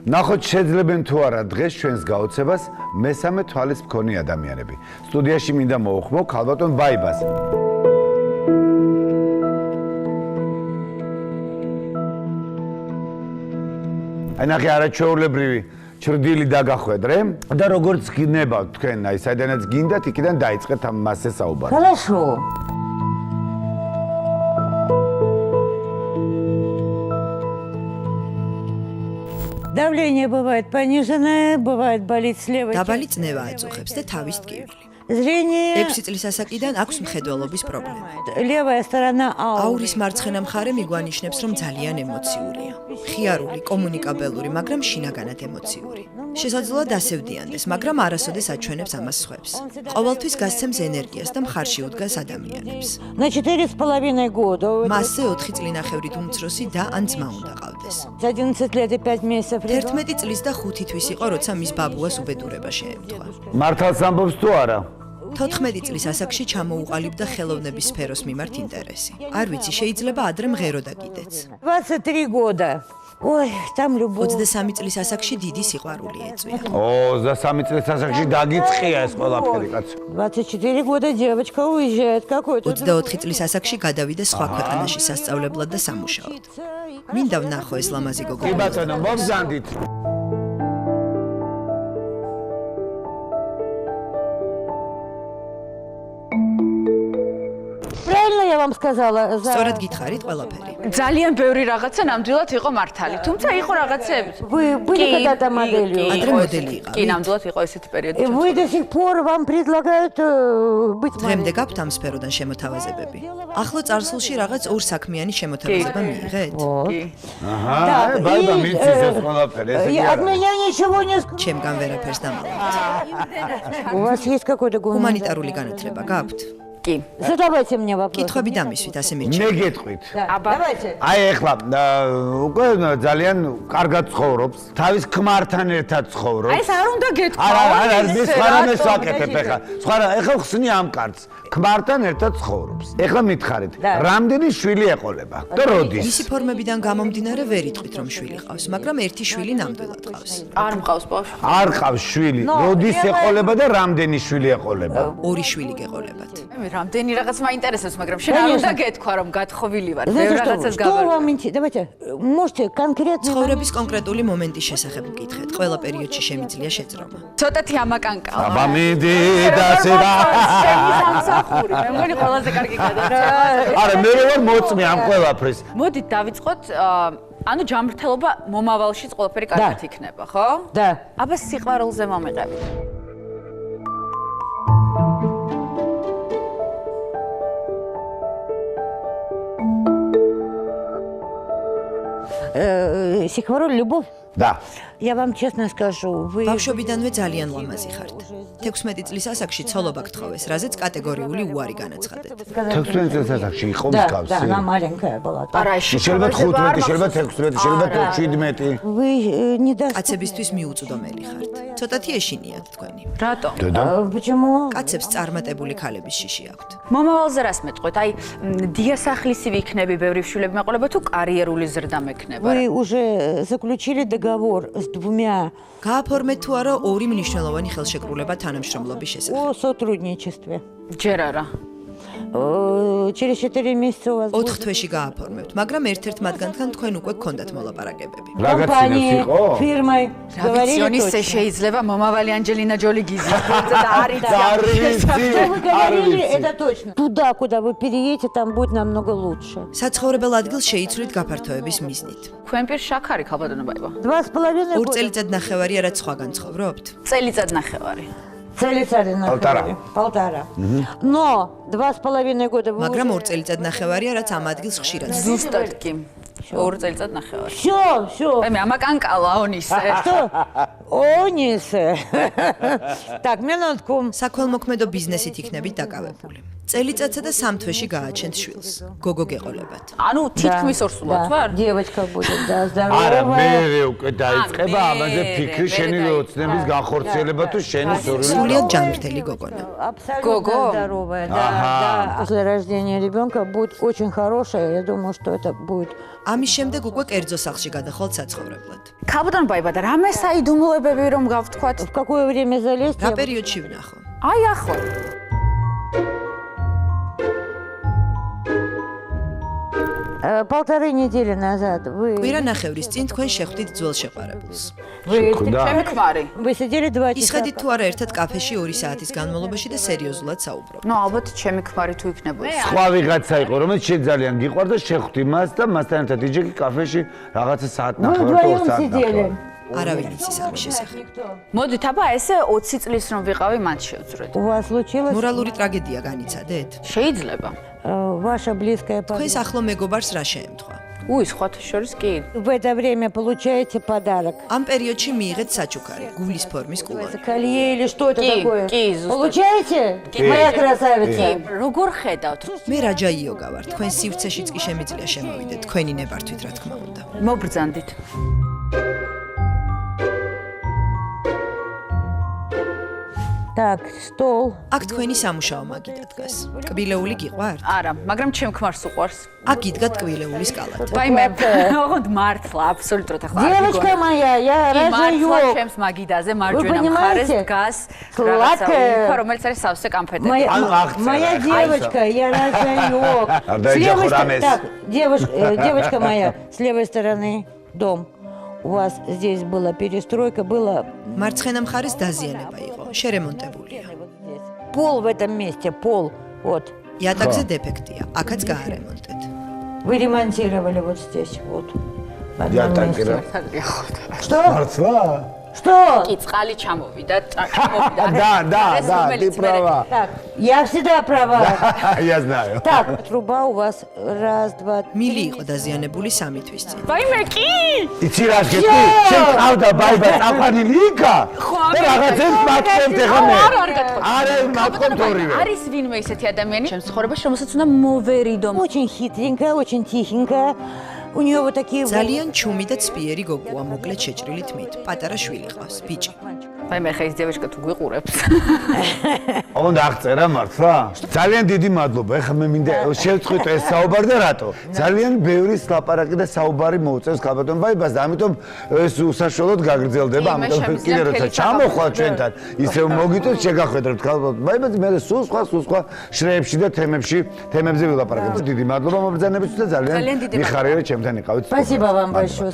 ნახოთ შეძლებენ თუ არა დღეს ჩვენს გაოცებას მესამე თვალის მქონე ადამიანები. სტუდიაში მინდა მოუხმო ქალბატონ ბაიბას. აი ნახე არაჩვეულებრივი ჩრდილი დაგახვედრე და როგორც გინებავთ თქვენ აი საიდანაც გინდათ იქიდან დაიწყეთ ამ მასზე საუბარი. Хорошо. Давление бывает пониженное, бывает болит слева. დაბალი წნევა აწუხებს და თავის ტკივილი. Зрение. 6 წლის ასაკიდან აქვს მხედველობის პრობლემა. Левая сторона აურის მარცხენა მხარე მიგვანიშნებს, რომ ძალიან ემოციურია. ხიარული, კომუნიკაბელური, მაგრამ შინაგანად ემოციური. შესაძლოა დასევდიანდეს, მაგრამ არასოდეს აჩვენებს ამას სხვებს. ყოველთვის გასცემს ენერგიას და მხარში უდგას ადამიანებს. На 4,5 года. მასზე 4 წლინახევრით უმცროსი და ან ძმა უნდა ყავდეს. 11 лет и 5 месяцев. 11 წლის და 5 თვის იყო, როცა მის ბაბუას უბედურება შეემთხვა. მართალს ამბობს თუ არა? 14 წლის ასაკში ჩამოუყალიბდა ხელოვნების სფეროს მიმართ ინტერესი. არ ვიცი, შეიძლება ადრე მღერო და კიდეც. 23 года. Ой, там любовь. 23 წლის ასაკში დიდი სიყვარული ეწვია. 23 წლის ასაკში დაგიწყია ეს ყველაფერი კაცო. 24 года девочка уезжает какой-то. 24 წლის ასაკში გადავიდა სხვა ქვეყანაში სასწავლებლად და სამუშაოდ. მინდა ვნახო ეს ლამაზი გოგო. კი ბატონო, მოგზანდით. Правильно я вам сказала? სწორად გითხარით ყველაფერი. ძალიან ბევრი რაღაცა ნამდვილად იყო მართალი. თუმცა იყო რაღაცები. Вы были когда-то моделью? ადრე მოდელი იყავით. კი, нამდვილად იყო ესეთი პერიოდი. Вы до сих пор вам предлагают быть დღემდე გაქვთ ამ სფეროდან შემოთავაზებები. ახლო წარსულში რაღაც ორ საქმიანი შემოთავაზება მიიღეთ? კი. აჰა, ბაიბა მიცის ეს ყველაფერი, ესე კი От არა. меня ничего не скажете. ჩემგან ვერაფერს დამალავთ. У вас есть какой-то гуманитарный? ჰუმანიტარული განათლება გაქვთ? კი. Задавайте мне вопрос. კითხვები დამისვით, ასე მე მიჩნევ. გეტყვით. Давайте. აი ეხლა უკვე ძალიან კარგად ცხოვრობს, თავის ქმართან ერთად ცხოვრობს. აი ეს არ უნდა გეთქვა. არა, მის ხარამეს ვაკეთებ ეხლა. სხვა ეხლა ხსნი ამ კარტს. ქმართან ერთად ცხოვრობს. ეხლა მითხარით, რამდენი შვილი ეყოლება? და როდის? მისი ფორმებიდან გამომდინარე ვერ იტყვით, რომ შვილი ყავს, მაგრამ ერთი შვილი ნამდვილად ყავს. არ მყავს ბავშვი. არ ყავს შვილი. როდის еყოლება და რამდენი შვილი еყოლება? ორი შვილი გეყოლებათ. მე რამდენი რაღაც მაინტერესებს, მაგრამ შენ არ უნდა გეთქვა, რომ გათხოვილი ვარ. Знаете ბევრ რაღაცას что გავარკვევ. вам интересно? Давайте, можете конкретно... ცხოვრების კონკრეტული მომენტის შესახებ მკითხეთ. ყველა პერიოდში შემიძლია შეძრომა. ცოტათი ამაკანკავა. აბა მინდი დასება. სამსახური. მე მგონი ყველაზე კარგი გადაცემა. არა, მე ვარ მოწმე ამ ყველაფრის. მოდით დავიწყოთ, ანუ ჯანმრთელობა მომავალშიც ყველაფერი კარგად იქნება, ხო? Да. აბა სიყვარულზე მომიყევით. Сихвароль, любовь. Да. Я вам честно скажу, вы... ბავშვობიდანვე ძალიან ლამაზი ხართ. 16 წლის ასაკში ცოლობა გთხოვეს, რაზეც კატეგორიული უარი განაცხადეთ. 16 წლის ასაკში იყო Да, მსგავსი. да, она маленькая была. არა, შეიძლება 15, შეიძლება 16, შეიძლება 17. Вы не даст... კაცებისთვის მიუწვდომელი ხართ. ცოტათი ეშინიათ თქვენი. რატომ? Почему? კაცებს წარმატებული ქალების შიში აქვთ. მომავალზე რას მეტყვით? აი, დიასახლისივი იქნები, ბევრი შვილები მეყოლება თუ კარიერული ზრდა მექნება? Вы уже заключили договор с двумя გააფორმეთ თუ არა ორი მნიშვნელოვანი ხელშეკრულება თანამშრომლობის შესახებ. о сотрудничестве. ჯერ არა. Через 4 месяца у вас 4 თვეში გააფორმებთ, მაგრამ ერთ-ერთ მათგანთან თქვენ უკვე გქონდათ მოლაპარაკებები. რაღაცინაც იყო? фирмой რავიციონის შეიძლება მომავალი ანჯელინა ჯოლი გიზიდოთ და არის Вы говорили, это точно. Туда, куда вы переедете, там будет намного лучше. საცხოვრებელ ადგილს შეიცვლით гაფართოების მიზნით. თქვენ პირ შაქარი ქალბატონებაება. 2,5 ორ года. წელიწად ნახევარია რაც სხვაგან ცხოვრობთ. წელიწად ნახევარი. Полтора. Но 2,5 года вы მაგრამ ორ წელიწად ნახევარია რაც ამ ადგილს ხშირად. ზუსტად კი. ორ წელიწად ნახევარი. Всё. აი მე ამაკანკალა ონისე. Что? Онисе. Так, минутку. საქველმოქმედო ბიზნესით იქნებით დაკავებული. წელიწადსა და 3 თვეში გააჩენთ შვილს. გოგო გეყოლებათ. ანუ თითქმის ორსულად ვარ? Девочка будет, да, არა, მე здоровая. უკვე დაიწყება ამაზე фикრი შენი ოცნების განხორციელება თუ შენი სურვილი. სრულიად ჯანმრთელი гогоნა. Абсолютно Гого? здоровая, да, да. После рождения ребенка будет очень хорошая, я думаю, что это будет. ამის შემდეგ უკვე კერძო სახლში გადახვალთ საცხოვრებლად. ქალბატონ ბაიბადა, რამე საიდუმლოებები რომ გავთქვათ? В какое время залезть? რა პერიოდში ვნახო? აი ახლა. Полторы недели назад კვირა ნახევრის წინ თქვენ შეხვდით ძველ შეყვარებულს. ჩემი ქმარი. вы сидели 2 часа. ისხედით თუ არა ერთად კაფეში 2 საათის განმავლობაში და სერიოზულად საუბრობთ. ნუ ალბათ ჩემი ქმარი თუ იქნებოდა. სხვა ვიღაცა იყო, რომელიც შენ ძალიან გიყვარდა, შეხვდი მას და მასთან ერთად იჯექი кафеში რაღაცა საათ Мы ნახევარ თუ вдвоем 2 საათი. сидели. არავინ იცის ამის შესახებ. მოდით, აბა ესე 20 წლის რომ ვიყავი, მათ შევძვრეთ. У вас случилось მორალური ტრაგედია განიცადეთ? შეიძლება. ваша близкая თქვენს подруга. ახლო მეგობარს რა შეემთხვა? უი, სხვათა შორის კი. В это время получаете подарок. ამ პერიოდში მიიღეთ საჩუქარი, гуლის ფორმის კულონი. Колье или что это Ки, такое? ки, зустря- Получаете? Моя красавица. როგორ ხედავთ? მე რაჯა იოგა ვარ, თქვენ სივრცეშიც კი შემიძლია შემოვიდეთ, თქვენი ნებართვით რა თქმა უნდა. მობრძანდით. Так, стол. აქ თქვენი სამუშაო მაგიდა დგას. კბილეული გიყვართ? არა, მაგრამ ჩემ ქმარს უყვარს. აქ იდგა კბილეულის კალათი. ვაიმე, ოღონდ მართლა, აბსოლუტურად ახლა. Девочка моя, я მართლა рожаю. ჩემს მაგიდაზე მარჯვენა понимаете? მხარეს დგას Сладкая. რაღაცა, რომელიც არის სავსე კამფეტები. Ану, акция, Моя акция. девочка, я рожаю. Дай С левой Джохурамес. стороны, так, девочка моя, с левой стороны дом. У вас здесь была перестройка, было მარცხენა მხარეს დაზიანება იყო, šeremонტებულია. пол в этом месте, пол, вот. იატაკზე დეფექტია, აქაც გაარემონტეთ. Вы ремонтировали вот здесь, вот. в одном იატაკი месте. რა. Что? მართლა? Что? კი, წყალი ჩამოვიდა, ჩამოვიდა. Да, ты права. Так, я всегда права. Я знаю. Так, труба у вас раз, два, მილი იყო დაზიანებული 3 თვის წინ. ვაიმე, კი! იცი რა გეტყვი? შენ ყავდა ბაიბა წაყვანილი იქა? და რაღაცებს მათქენთ ეხა მე. არ გათხოვე. არა, მათქენთ ორივე. არის ვინმე ისეთი ადამიანი ჩემს ცხოვრებაში, რომელსაც უნდა მოვერიდო. Очень хитренькая, очень тихенькая. У нее вот такие ძალიან ჩუმი და ცპიერი გოგოა, მოკლედ შეჭრილი თმით. პატარა შვილი ყავს, ბიჭი. ვაიმე, ხა ის დევეშკა თუ გვიყურებს. უნდა აღწერა მართლა? ძალიან დიდი მადლობა. ეხლა მე მინდა შევწყვიტ ეს საუბარი და რატო? ძალიან ბევრი ლაპარაკი და საუბარი მოუწევს ქალბატონ ბაიბას და ამიტომ ეს უსაშუალოდ გაგრძელდება. კი, მე ამიტომ შემიძლია კიდე როცა მთელი ჩამოხვალ საუბარი. ჩვენთან, ისევ მოგიტვეთ შეგახვედრებთ ქალბატონ ბაიბას, მე სულ სხვა შრეებში და თემებზე ვილაპარაკებთ. დიდი მადლობა მობრძანებისთვის და ძალიან ძალიან დიდი მიხარია რომ ჩემთან იყავით. Спасибо вам большое.